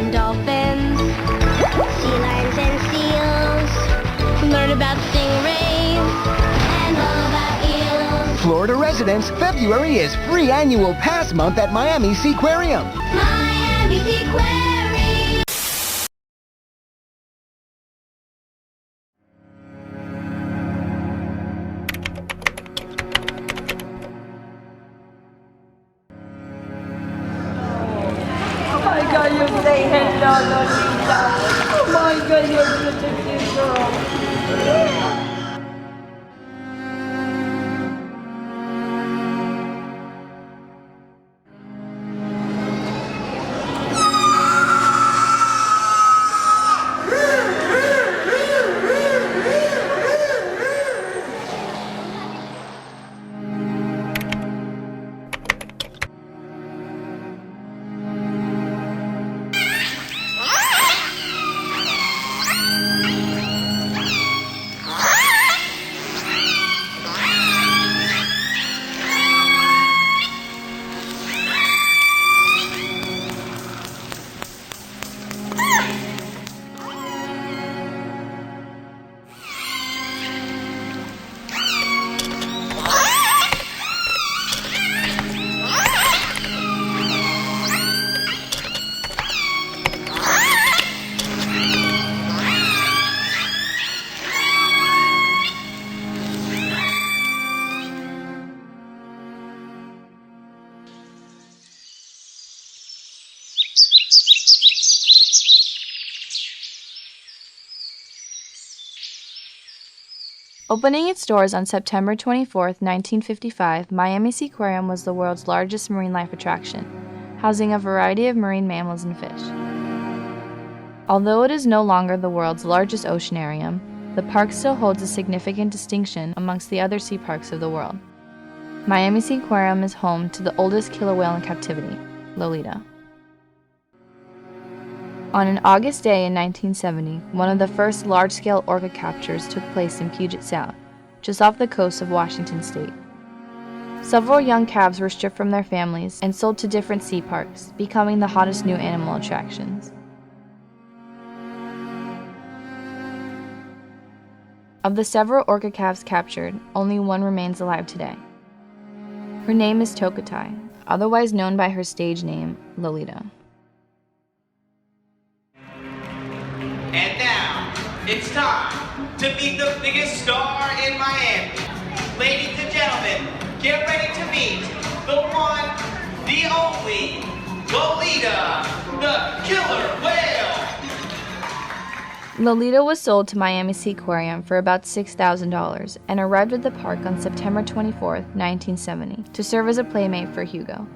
and dolphins, sea lions and seals. Learn about stingrays and all about eels. Florida residents, February is free annual pass month at Miami Seaquarium. Miami Seaquarium. Oh my God, you say hello, Lolita. Oh my God, you're such a cute girl. Opening its doors on September 24, 1955, Miami Seaquarium was the world's largest marine life attraction, housing a variety of marine mammals and fish. Although it is no longer the world's largest oceanarium, the park still holds a significant distinction amongst the other sea parks of the world. Miami Seaquarium is home to the oldest killer whale in captivity, Lolita. On an August day in 1970, one of the first large-scale orca captures took place in Puget Sound, just off the coast of Washington state. Several young calves were stripped from their families and sold to different sea parks, becoming the hottest new animal attractions. Of the several orca calves captured, only one remains alive today. Her name is Tokatai, otherwise known by her stage name, Lolita. And now, it's time to meet the biggest star in Miami. Ladies and gentlemen, get ready to meet the one, the only, Lolita, the killer whale. Lolita was sold to Miami Seaquarium for about $6,000 and arrived at the park on September 24, 1970, to serve as a playmate for Hugo,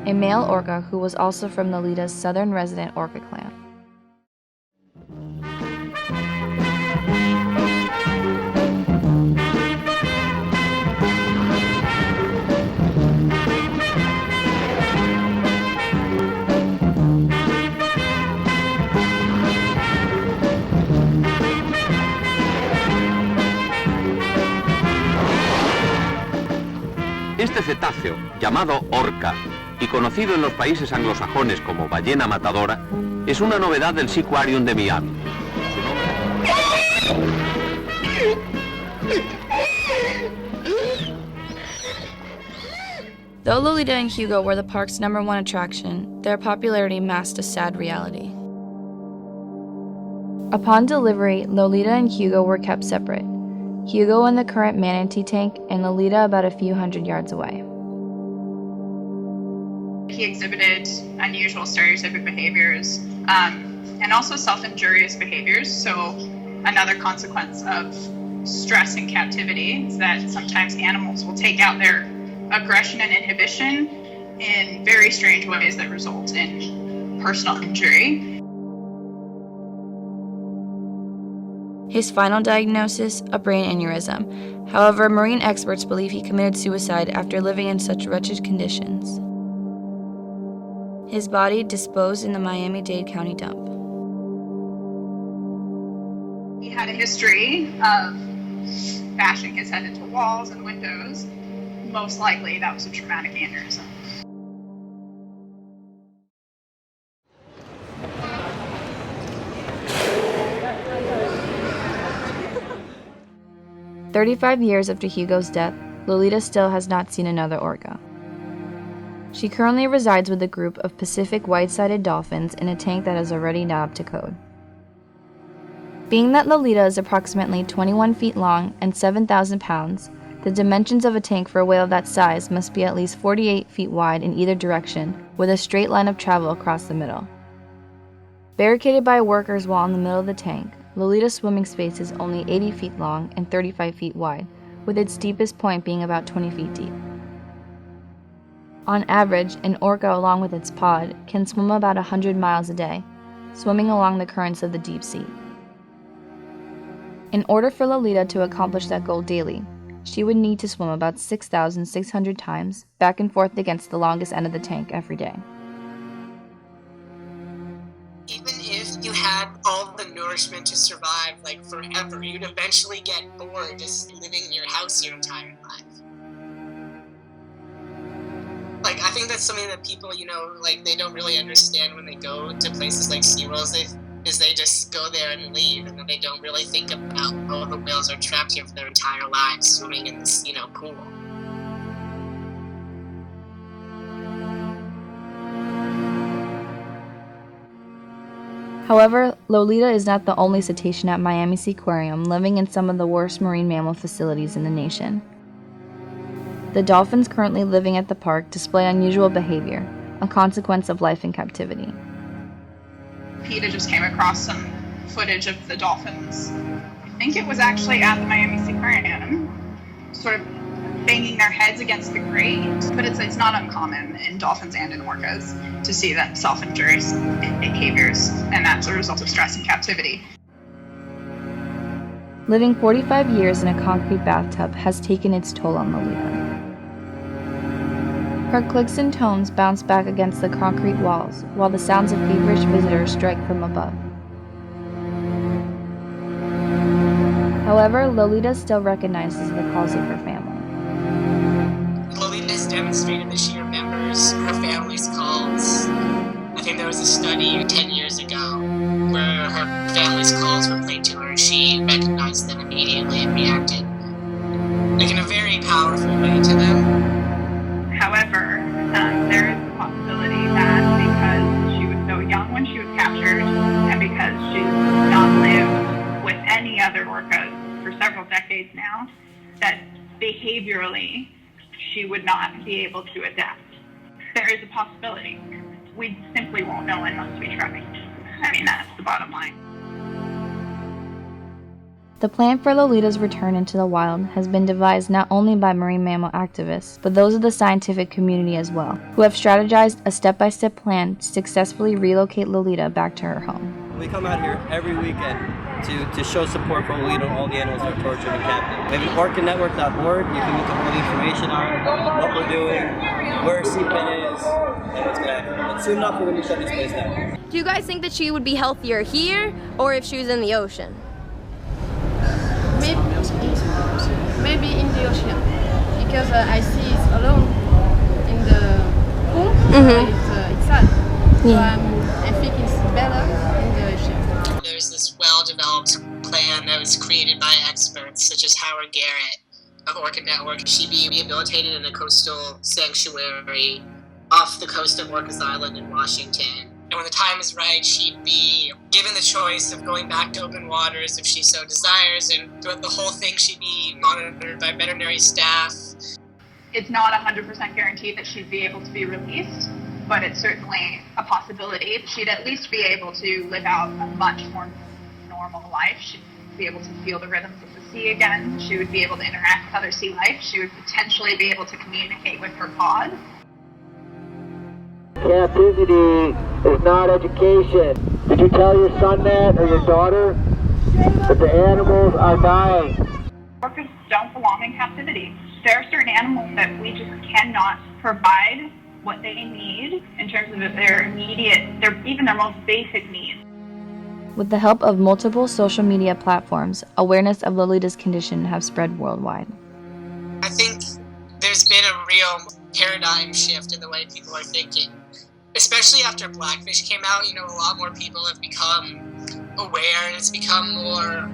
a male orca who was also from Lolita's southern resident orca clan. Este cetáceo, llamado orca, y conocido en los países anglosajones como ballena matadora, es una novedad del Seaquarium de Miami. Though Lolita and Hugo were the park's #1 attraction, their popularity masked a sad reality. Upon delivery, Lolita and Hugo were kept separate, Hugo in the current manatee tank and Lolita about a few hundred yards away. He exhibited unusual stereotypic behaviors and also self-injurious behaviors. So another consequence of stress in captivity is that sometimes animals will take out their aggression and inhibition in very strange ways that result in personal injury. His final diagnosis, a brain aneurysm. However, marine experts believe he committed suicide after living in such wretched conditions. His body disposed in the Miami-Dade County dump. He had a history of bashing his head into walls and windows. Most likely that was a traumatic aneurysm. 35 years after Hugo's death, Lolita still has not seen another orca. She currently resides with a group of Pacific white-sided dolphins in a tank that is already not up to code. Being that Lolita is approximately 21 feet long and 7,000 pounds, the dimensions of a tank for a whale of that size must be at least 48 feet wide in either direction, with a straight line of travel across the middle. Barricaded by a worker's wall in the middle of the tank, Lolita's swimming space is only 80 feet long and 35 feet wide, with its deepest point being about 20 feet deep. On average, an orca along with its pod can swim about 100 miles a day, swimming along the currents of the deep sea. In order for Lolita to accomplish that goal daily, she would need to swim about 6,600 times back and forth against the longest end of the tank every day. Even if you had all the nourishment to survive, like, forever, you'd eventually get bored just living in your house your entire life. Like, I think that's something that people, like, they don't really understand when they go to places like SeaWorld, they just go there and leave, and then they don't really think about, oh, the whales are trapped here for their entire lives swimming in this, pool. However, Lolita is not the only cetacean at Miami Seaquarium living in some of the worst marine mammal facilities in the nation. The dolphins currently living at the park display unusual behavior, a consequence of life in captivity. PETA just came across some footage of the dolphins. I think it was actually at the Miami Seaquarium, sort of banging their heads against the grate. But it's not uncommon in dolphins and in orcas to see them self-injurious behaviors, and that's a result of stress and captivity. Living 45 years in a concrete bathtub has taken its toll on Lolita. Her clicks and tones bounce back against the concrete walls, while the sounds of feverish visitors strike from above. However, Lolita still recognizes the calls of her family. Lolita has demonstrated that she remembers her family's calls. I think there was a study 10 years ago where her family's calls were played to her. She recognized them immediately and reacted, like, in a very powerful way to them. However, there is the possibility that because she was so young when she was captured, and because she's not lived with any other orcas for several decades now, that behaviorally she would not be able to adapt. There is a possibility. We simply won't know unless we try. I mean, that's the bottom line. The plan for Lolita's return into the wild has been devised not only by marine mammal activists, but those of the scientific community as well, who have strategized a step-by-step plan to successfully relocate Lolita back to her home. We come out here every weekend to show support for Lolita and all the animals that are tortured and captive. We have an orcanetwork.org. You can look up all the information on what we're doing, where CPEN is, and what's going to happen. But soon enough, we're going to shut this place down. Do you guys think that she would be healthier here or if she was in the ocean? Maybe in the ocean, because I see it's alone in the pool. It's sad. So I think it's better in the ocean. There's this well-developed plan that was created by experts such as Howard Garrett of Orchid Network. She'd be rehabilitated in a coastal sanctuary off the coast of Orcas Island in Washington. And when the time is right, she'd be given the choice of going back to open waters if she so desires, and throughout the whole thing she'd be monitored by veterinary staff. It's not 100% guaranteed that she'd be able to be released, but it's certainly a possibility. She'd at least be able to live out a much more normal life. She'd be able to feel the rhythms of the sea again. She would be able to interact with other sea life. She would potentially be able to communicate with her pod. Captivity is not education. Did you tell your son that, or your daughter? That the animals are dying. Orcas don't belong in captivity. There are certain animals that we just cannot provide what they need in terms of their immediate, even their most basic needs. With the help of multiple social media platforms, awareness of Lolita's condition have spread worldwide. I think there's been a real paradigm shift in the way people are thinking. Especially after Blackfish came out, a lot more people have become aware, and it's become more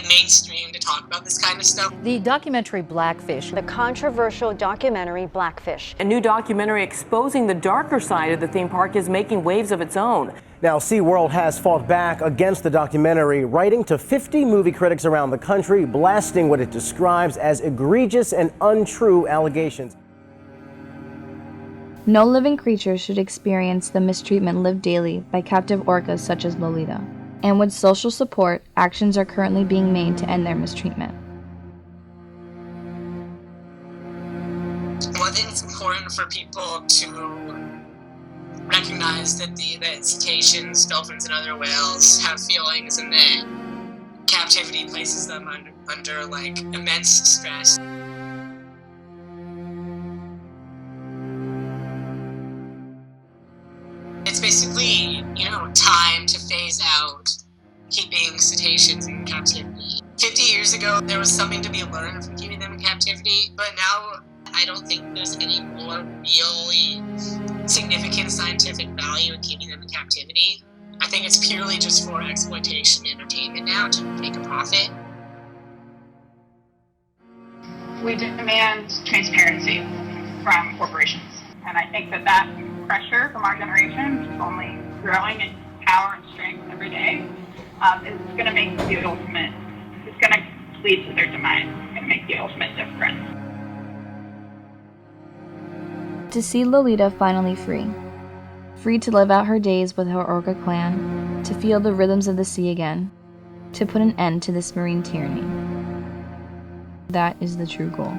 mainstream to talk about this kind of stuff. The documentary Blackfish. The controversial documentary Blackfish. A new documentary exposing the darker side of the theme park is making waves of its own. Now, SeaWorld has fought back against the documentary, writing to 50 movie critics around the country, blasting what it describes as egregious and untrue allegations. No living creature should experience the mistreatment lived daily by captive orcas such as Lolita. And with social support, actions are currently being made to end their mistreatment. Well, I think it's important for people to recognize that that cetaceans, dolphins, and other whales have feelings, and that captivity places them under like immense stress. It's basically, time to phase out keeping cetaceans in captivity. 50 years ago, there was something to be learned from keeping them in captivity, but now I don't think there's any more really significant scientific value in keeping them in captivity. I think it's purely just for exploitation and entertainment now to make a profit. We demand transparency from corporations, and I think that pressure from our generation, which is only growing in power and strength every day, is going to make the ultimate, it's going to lead to their demise. It's going to make the ultimate difference. To see Lolita finally free. Free to live out her days with her orca clan, to feel the rhythms of the sea again, to put an end to this marine tyranny. That is the true goal.